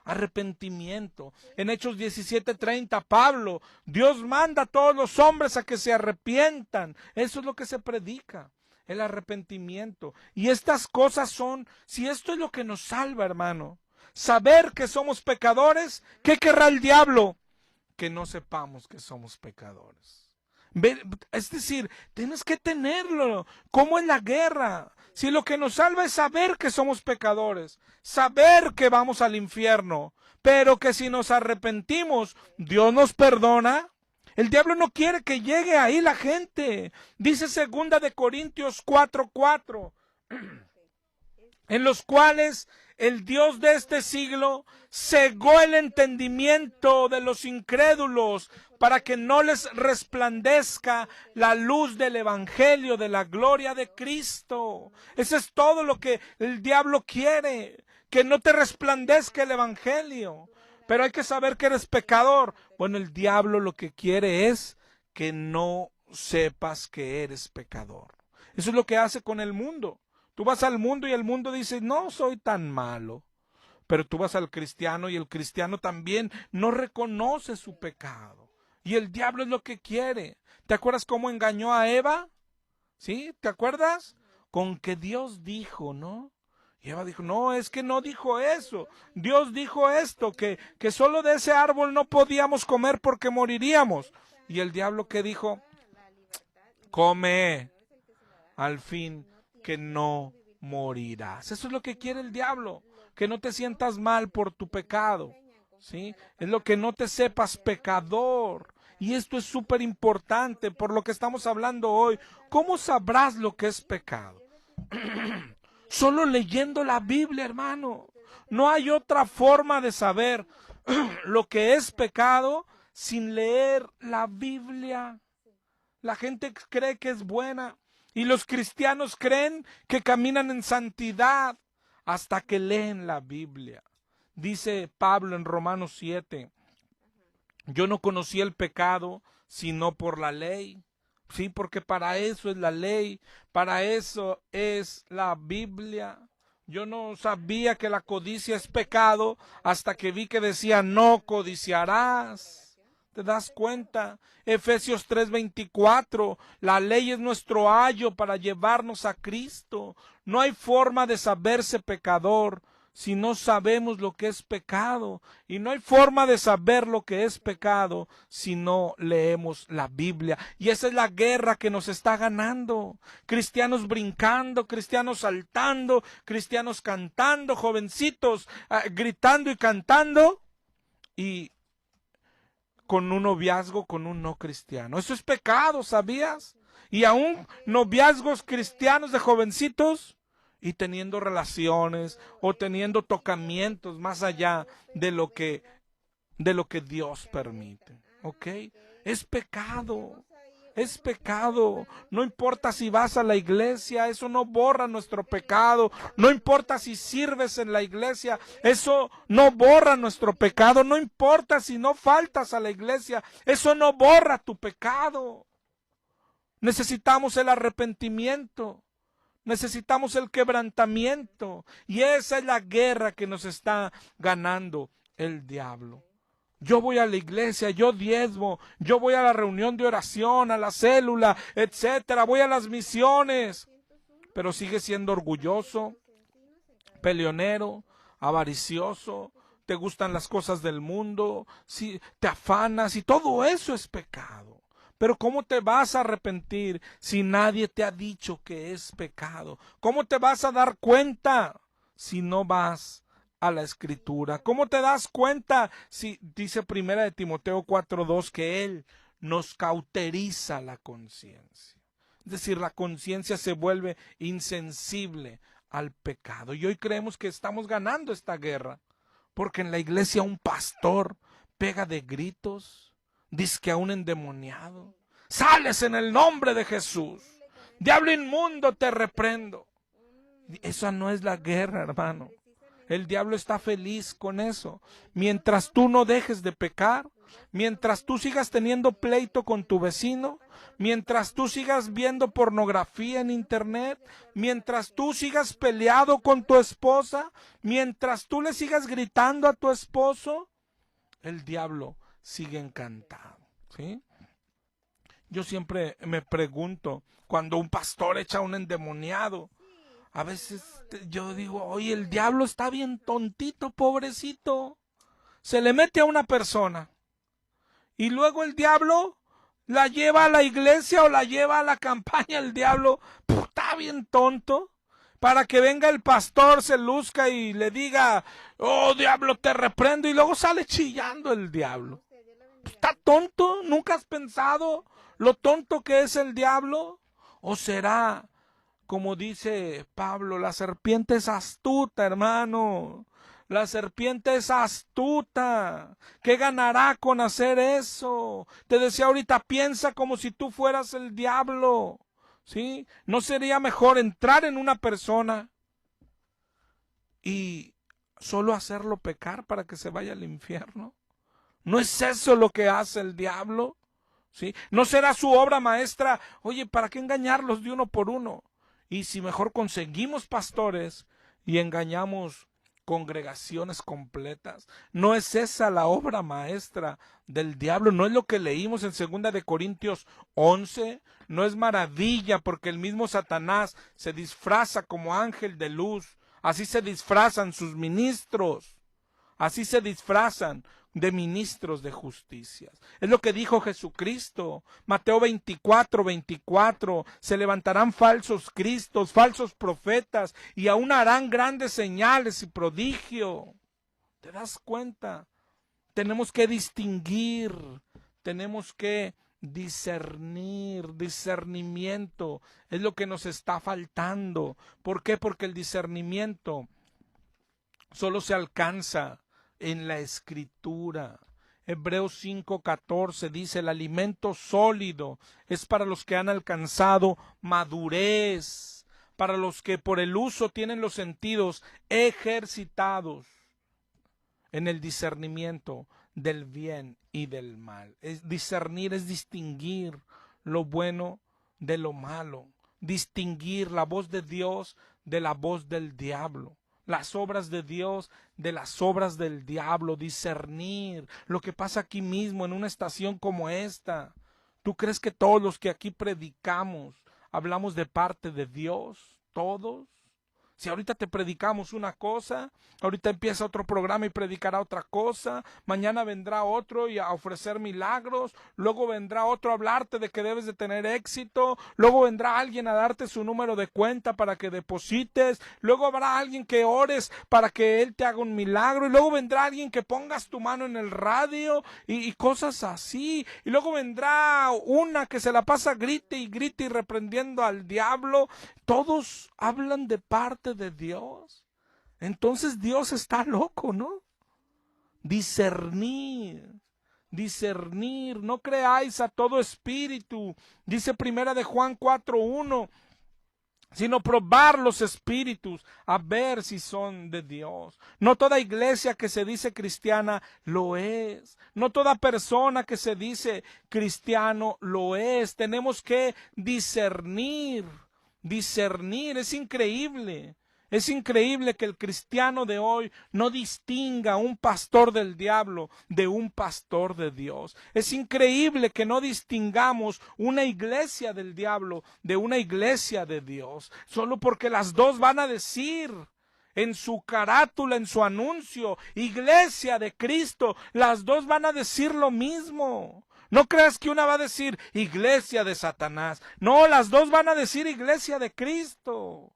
Arrepentimiento. En Hechos 17:30, Pablo, Dios manda a todos los hombres a que se arrepientan. Eso es lo que se predica, el arrepentimiento. Y estas cosas son, si esto es lo que nos salva, hermano, saber que somos pecadores, ¿qué querrá el diablo? Que no sepamos que somos pecadores. Es decir, tienes que tenerlo, como en la guerra. Si lo que nos salva es saber que somos pecadores, saber que vamos al infierno, pero que si nos arrepentimos, Dios nos perdona. El diablo no quiere que llegue ahí la gente. Dice 2 Corintios 4:4, en los cuales el Dios de este siglo cegó el entendimiento de los incrédulos para que no les resplandezca la luz del Evangelio de la gloria de Cristo. Eso es todo lo que el diablo quiere, que no te resplandezca el Evangelio. Pero hay que saber que eres pecador. Bueno, el diablo lo que quiere es que no sepas que eres pecador. Eso es lo que hace con el mundo. Tú vas al mundo y el mundo dice, no soy tan malo. Pero tú vas al cristiano y el cristiano también no reconoce su pecado. Y el diablo es lo que quiere. ¿Te acuerdas cómo engañó a Eva? ¿Sí? ¿Te acuerdas? Con que Dios dijo, ¿no? Y Eva dijo, no, es que no dijo eso. Dios dijo esto, que solo de ese árbol no podíamos comer porque moriríamos. Y el diablo que dijo, come, al fin que no morirás. Eso es lo que quiere el diablo, que no te sientas mal por tu pecado, ¿sí? Es lo que no te sepas pecador. Y esto es súper importante por lo que estamos hablando hoy. ¿Cómo sabrás lo que es pecado? Solo leyendo la Biblia, hermano. No hay otra forma de saber lo que es pecado sin leer la Biblia. La gente cree que es buena y los cristianos creen que caminan en santidad hasta que leen la Biblia. Dice Pablo en Romanos 7, yo no conocí el pecado sino por la ley. Sí, porque para eso es la ley, para eso es la Biblia. Yo no sabía que la codicia es pecado hasta que vi que decía no codiciarás. ¿Te das cuenta? Efesios 3:24, la ley es nuestro ayo para llevarnos a Cristo. No hay forma de saberse pecador si no sabemos lo que es pecado. Y no hay forma de saber lo que es pecado si no leemos la Biblia. Y esa es la guerra que nos está ganando. Cristianos brincando, cristianos saltando, cristianos cantando, jovencitos gritando y cantando. Y con un noviazgo con un no cristiano. Eso es pecado, ¿sabías? Y aún noviazgos cristianos de jovencitos y teniendo relaciones o teniendo tocamientos más allá de lo que Dios permite. ¿Ok? Es pecado. Es pecado. No importa si vas a la iglesia, eso no borra nuestro pecado. No importa si sirves en la iglesia, eso no borra nuestro pecado. No importa si no faltas a la iglesia, eso no borra tu pecado. Necesitamos el arrepentimiento. Necesitamos el quebrantamiento. Y esa es la guerra que nos está ganando el diablo. Yo voy a la iglesia, yo diezmo, yo voy a la reunión de oración, a la célula, etcétera, voy a las misiones, pero sigue siendo orgulloso, peleonero, avaricioso, te gustan las cosas del mundo, si te afanas y todo eso es pecado. Pero ¿cómo te vas a arrepentir si nadie te ha dicho que es pecado? ¿Cómo te vas a dar cuenta si no vas a la Escritura? ¿Cómo te das cuenta si dice Primera de Timoteo 4:2 que Él nos cauteriza la conciencia? Es decir, la conciencia se vuelve insensible al pecado. Y hoy creemos que estamos ganando esta guerra, porque en la iglesia un pastor pega de gritos, dizque a un endemoniado: sales en el nombre de Jesús, diablo inmundo, te reprendo. Esa no es la guerra, hermano. El diablo está feliz con eso. Mientras tú no dejes de pecar, mientras tú sigas teniendo pleito con tu vecino, mientras tú sigas viendo pornografía en internet, mientras tú sigas peleado con tu esposa, mientras tú le sigas gritando a tu esposo, el diablo sigue encantado, ¿sí? Yo siempre me pregunto, cuando un pastor echa a un endemoniado, a veces yo digo, oye, el diablo está bien tontito, pobrecito. Se le mete a una persona y luego el diablo la lleva a la iglesia o la lleva a la campaña. El diablo está bien tonto para que venga el pastor, se luzca y le diga, oh diablo, te reprendo, y luego sale chillando el diablo. ¿Está tonto? ¿Nunca has pensado lo tonto que es el diablo? ¿O será, como dice Pablo, la serpiente es astuta, hermano? La serpiente es astuta. ¿Qué ganará con hacer eso? Te decía ahorita, piensa como si tú fueras el diablo, ¿sí? ¿No sería mejor entrar en una persona y solo hacerlo pecar para que se vaya al infierno? ¿No es eso lo que hace el diablo? ¿Sí? ¿No será su obra maestra? Oye, ¿para qué engañarlos de uno por uno? Y si mejor conseguimos pastores y engañamos congregaciones completas. ¿No es esa la obra maestra del diablo? ¿No es lo que leímos en 2 de Corintios 11? ¿No es maravilla porque el mismo Satanás se disfraza como ángel de luz? Así se disfrazan sus ministros. Así se disfrazan de ministros de justicia. Es lo que dijo Jesucristo. Mateo 24:24. Se levantarán falsos cristos, falsos profetas, y aún harán grandes señales y prodigio. ¿Te das cuenta? Tenemos que distinguir, tenemos que discernir. Discernimiento es lo que nos está faltando. ¿Por qué? Porque el discernimiento solo se alcanza en la Escritura. Hebreos 5:14 dice, el alimento sólido es para los que han alcanzado madurez, para los que por el uso tienen los sentidos ejercitados en el discernimiento del bien y del mal. Discernir es distinguir lo bueno de lo malo, distinguir la voz de Dios de la voz del diablo, las obras de Dios de las obras del diablo, discernir lo que pasa aquí mismo en una estación como esta. ¿Tú crees que todos los que aquí predicamos hablamos de parte de Dios? ¿Todos? Si ahorita te predicamos una cosa, ahorita empieza otro programa y predicará otra cosa, mañana vendrá otro y a ofrecer milagros, luego vendrá otro a hablarte de que debes de tener éxito, luego vendrá alguien a darte su número de cuenta para que deposites, luego habrá alguien que ores para que él te haga un milagro, y luego vendrá alguien que pongas tu mano en el radio y cosas así, y luego vendrá una que se la pasa grite y reprendiendo al diablo. Todos hablan de parte de Dios. Entonces Dios está loco, ¿no? Discernir, no creáis a todo espíritu, dice primera de Juan 4:1, sino probar los espíritus, a ver si son de Dios. No toda iglesia que se dice cristiana lo es. No toda persona que se dice cristiano lo es. Tenemos que discernir. Es increíble. Es increíble que el cristiano de hoy no distinga un pastor del diablo de un pastor de Dios. Es increíble que no distingamos una iglesia del diablo de una iglesia de Dios, solo porque las dos van a decir en su carátula, en su anuncio, iglesia de Cristo, las dos van a decir lo mismo. No creas que una va a decir iglesia de Satanás. No, las dos van a decir iglesia de Cristo.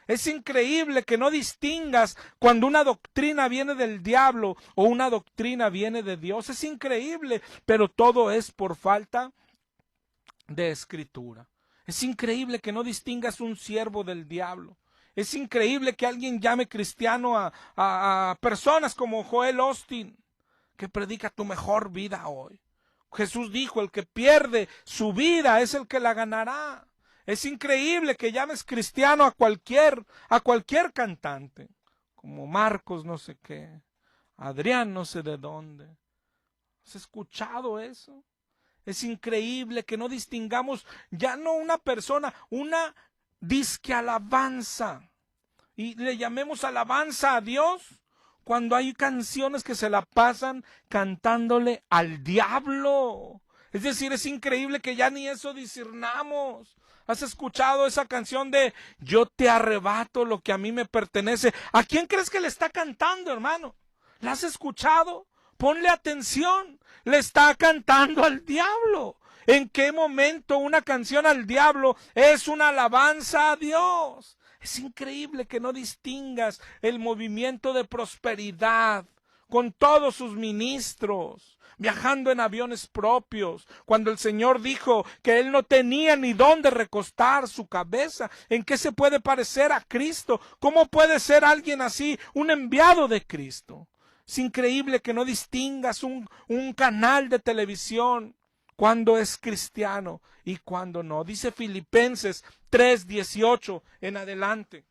Es increíble que no distingas cuando una doctrina viene del diablo o una doctrina viene de Dios. Es increíble, pero todo es por falta de escritura. Es increíble que no distingas un siervo del diablo. Es increíble que alguien llame cristiano a personas como Joel Austin, que predica tu mejor vida hoy. Jesús dijo, el que pierde su vida es el que la ganará. Es increíble que llames cristiano a cualquier cantante, como Marcos no sé qué, Adrián no sé de dónde. ¿Has escuchado eso? Es increíble que no distingamos ya no una persona, una disque alabanza, y le llamemos alabanza a Dios cuando hay canciones que se la pasan cantándole al diablo. Es decir, es increíble que ya ni eso discernamos. ¿Has escuchado esa canción de yo te arrebato lo que a mí me pertenece? ¿A quién crees que le está cantando, hermano? ¿La has escuchado? Ponle atención. Le está cantando al diablo. ¿En qué momento una canción al diablo es una alabanza a Dios? Es increíble que no distingas el movimiento de prosperidad con todos sus ministros, viajando en aviones propios, cuando el Señor dijo que Él no tenía ni dónde recostar su cabeza. ¿En qué se puede parecer a Cristo? ¿Cómo puede ser alguien así un enviado de Cristo? Es increíble que no distingas un canal de televisión cuando es cristiano y cuando no. Dice Filipenses 3:18 en adelante.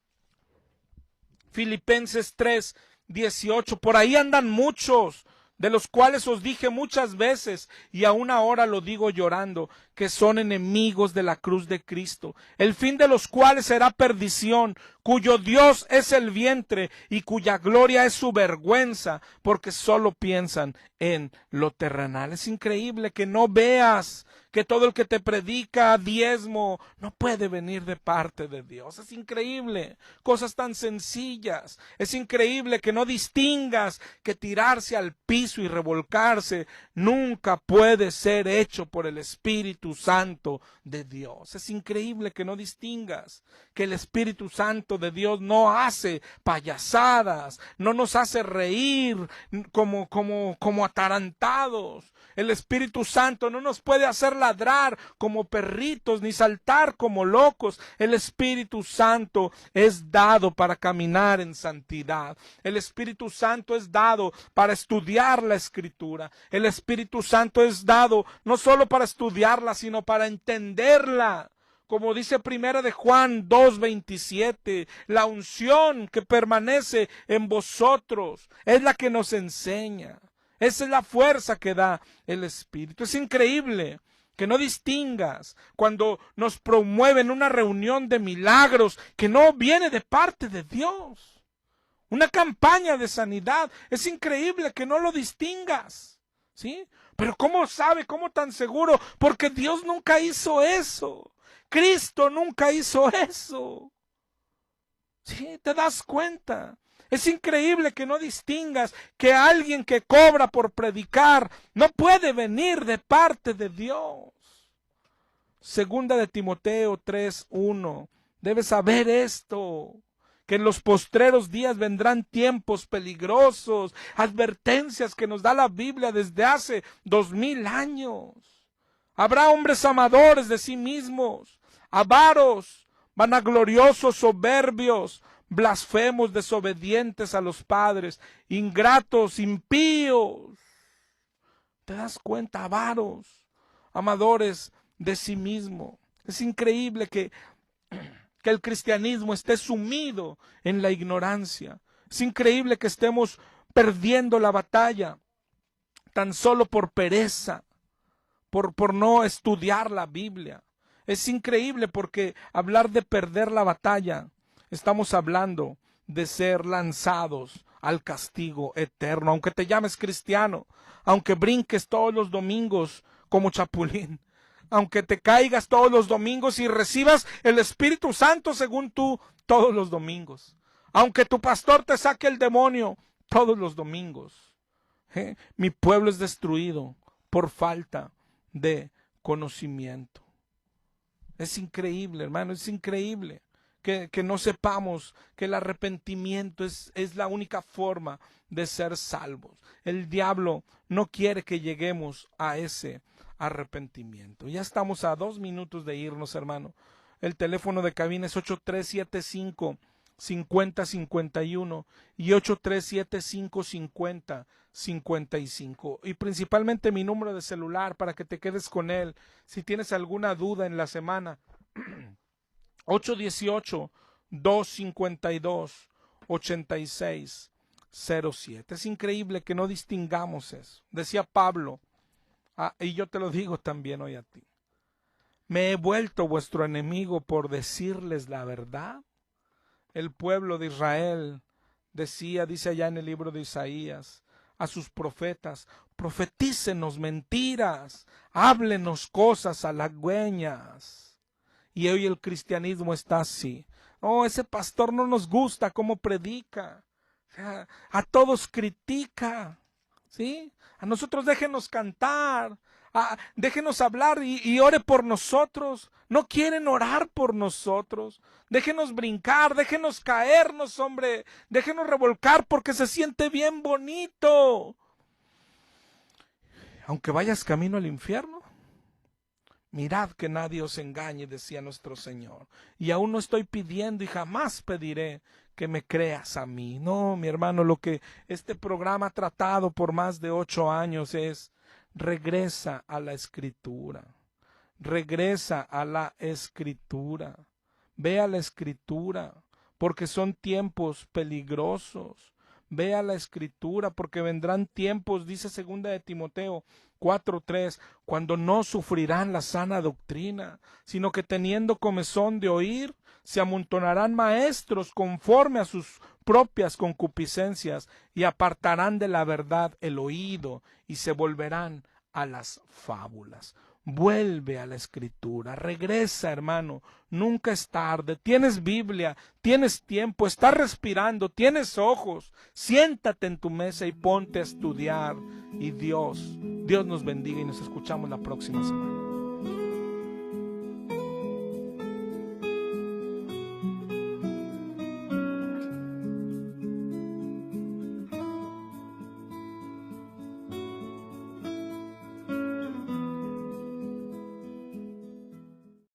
Filipenses 3:18. Por ahí andan muchos, de los cuales os dije muchas veces, y aún ahora lo digo llorando, que son enemigos de la cruz de Cristo, el fin de los cuales será perdición, cuyo Dios es el vientre y cuya gloria es su vergüenza, porque solo piensan en lo terrenal. Es increíble que no veas que todo el que te predica diezmo no puede venir de parte de Dios. Es increíble, cosas tan sencillas. Es increíble que no distingas que tirarse al piso y revolcarse nunca puede ser hecho por el Espíritu Santo de Dios. Es increíble que no distingas que el Espíritu Santo de Dios no hace payasadas, no nos hace reír como atarantados. El Espíritu Santo no nos puede hacer ladrar como perritos ni saltar como locos. El Espíritu Santo es dado para caminar en santidad. El Espíritu Santo es dado para estudiar la Escritura. El Espíritu Santo es dado no solo para estudiarla, sino para entenderla. Como dice primera de Juan 2:27, la unción que permanece en vosotros es la que nos enseña. Esa es la fuerza que da el Espíritu. Es increíble que no distingas cuando nos promueven una reunión de milagros que no viene de parte de Dios. Una campaña de sanidad. Es increíble que no lo distingas. ¿Sí? Pero ¿cómo sabe? ¿Cómo tan seguro? Porque Dios nunca hizo eso. Cristo nunca hizo eso. ¿Sí? ¿Te das cuenta? Es increíble que no distingas que alguien que cobra por predicar no puede venir de parte de Dios. Segunda de Timoteo 3:1. Debes saber esto, que en los postreros días vendrán tiempos peligrosos, advertencias que nos da la Biblia desde hace 2000 años. Habrá hombres amadores de sí mismos, avaros, vanagloriosos, soberbios, blasfemos, desobedientes a los padres, ingratos, impíos. ¿Te das cuenta? Avaros, amadores de sí mismo. Es increíble que el cristianismo esté sumido en la ignorancia. Es increíble que estemos perdiendo la batalla tan solo por pereza, por no estudiar la Biblia. Es increíble porque hablar de perder la batalla, estamos hablando de ser lanzados al castigo eterno. Aunque te llames cristiano, aunque brinques todos los domingos como chapulín, aunque te caigas todos los domingos y recibas el Espíritu Santo según tú todos los domingos, aunque tu pastor te saque el demonio todos los domingos, mi pueblo es destruido por falta de conocimiento. Es increíble, hermano, es increíble que no sepamos que el arrepentimiento es la única forma de ser salvos. El diablo no quiere que lleguemos a ese arrepentimiento. Ya estamos a 2 minutos de irnos, hermano. El teléfono de cabina es 8375-5051 y 8375-5055. Y principalmente mi número de celular para que te quedes con él. Si tienes alguna duda en la semana, 818-252-8607. Es increíble que no distingamos eso. Decía Pablo, y yo te lo digo también hoy a ti. ¿Me he vuelto vuestro enemigo por decirles la verdad? El pueblo de Israel dice allá en el libro de Isaías, a sus profetas, profetícenos mentiras, háblenos cosas halagüeñas. Y hoy el cristianismo está así. Oh, ese pastor no nos gusta cómo predica. A todos critica. ¿Sí? A nosotros déjenos cantar, déjenos hablar y ore por nosotros. No quieren orar por nosotros. Déjenos brincar, déjenos caernos, hombre. Déjenos revolcar porque se siente bien bonito. Aunque vayas camino al infierno, mirad que nadie os engañe, decía nuestro Señor. Y aún no estoy pidiendo y jamás pediré que me creas a mí. No, mi hermano, lo que este programa ha tratado por más de 8 años es: regresa a la Escritura. Regresa a la Escritura. Ve a la Escritura, porque son tiempos peligrosos. Ve a la Escritura, porque vendrán tiempos, dice 2 de Timoteo 4:3, cuando no sufrirán la sana doctrina, sino que teniendo comezón de oír, se amontonarán maestros conforme a sus propias concupiscencias y apartarán de la verdad el oído y se volverán a las fábulas. Vuelve a la Escritura, regresa, hermano, nunca es tarde. Tienes Biblia, tienes tiempo, estás respirando, tienes ojos. Siéntate en tu mesa y ponte a estudiar. Y Dios nos bendiga y nos escuchamos la próxima semana.